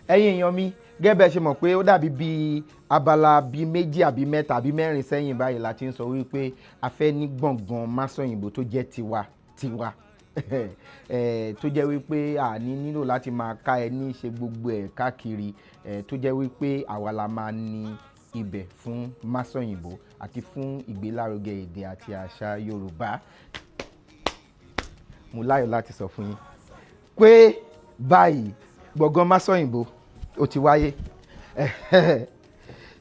ẹ̀yin èèyàn mi gẹ́gẹ́ bẹ́ẹ̀ ṣe mọ̀ pé ó dàbí bíi abala bíi méjì àbí mẹ́ta àbí mẹ́rin sẹ́yìn báyìí la ti ń sọ wípé a fẹ́ ní gbọ̀ngàn Masọ̀yìnbó tó jẹ́ tiwa tó jẹ́ wípé a ní nílò láti máa ká ẹni ṣe gbogbo ẹ̀ káàkiri tó jẹ́ wípé àwa la máa ní ibẹ̀ fún Masọ̀yìnbó àti fún ìgbélárugẹ èdè àti àṣà Yorùbá. Mo láyọ̀ láti sọ fún yín pé báyìí gbọ̀ngàn Masọ̀yìnbó ó ti wáyé.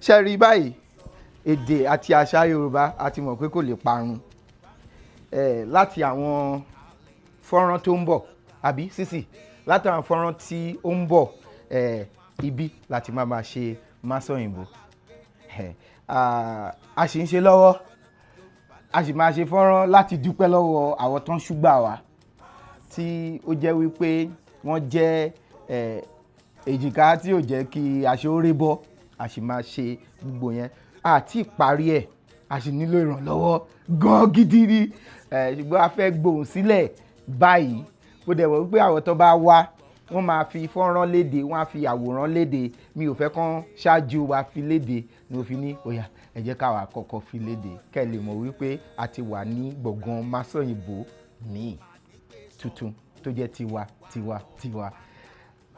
Ṣé rí báyìí èdè àti àṣà Yorùbá a ti mọ̀ pé kò lè parun láti àwọn fọ́nrán tó ń bọ̀ àbí sísì láti àwọn fọ́nrán tí ó ń bọ̀ ibi láti máa ṣe Masọ̀yìnbó. A sì ń ṣe lọ́wọ́ a sì máa ṣe fọ́nrán láti dúpẹ́ lọ́wọ́ àwọn tó ń ṣúgbà wa tí ó jẹ́ wípé wọ́n jẹ́ èjìká tí ò jẹ́ kí aṣọ ó rí bọ́. A sì máa ṣe gbogbo yẹn àti ìparí ẹ̀ a sì nílò ìrànlọ́wọ́ gan gidi ni ṣùgbọ́n a fẹ́ gbóhùn sílẹ̀ báyìí. Bó dẹ̀ wọ́n wípé àwọn tó bá wá wọ́n máa fi fọ́nrán léde wọ́n á fi àwòrán léde. Mi ò fẹ́ kán ṣáájú wa fi léde ni òfin ní òyà ẹ jẹ́ káwa kọ́kọ́ fi léde kẹ́ ẹ lè mọ̀ wípé a ti wà ní gbọ̀ngàn Masọ̀yìnbó ní tuntun tó jẹ́ tiwa.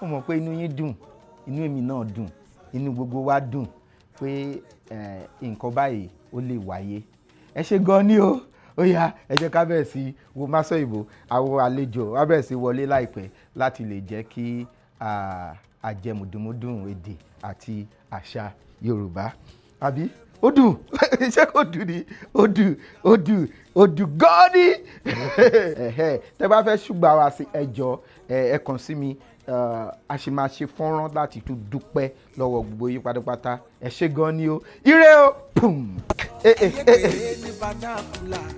Mo mọ̀ pé inú yín dùn inú èmi náà dùn inú gbogbo wa dùn pé nǹkan báyìí ó lè wáyé. Ẹ ṣé gan ni o. Ó yá ẹ jẹ́ ká bẹ̀rẹ̀ sí wo Masọ̀yìnbó. Àwọn àlejò wá bẹ̀rẹ̀ sí wọlé láìpẹ́ láti lè jẹ́ kí àjẹmùdùmúdùn èdè àti àṣà Yorùbá. Àbí ó dùn ṣé kò dùn ni ó dùn gan ni. Tẹ́ bá fẹ́ ṣùgbà wá sí ẹjọ́ ẹ kàn sí mi. A ṣe máa ṣe fọ́nrán láti tún dúpẹ́ lọ́wọ́ gbogbo yín pátápátá. Ẹ ṣé gan ni o. Ire o. Pum.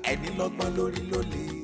Ẹni lọ́gbọ́n lórí ló lè.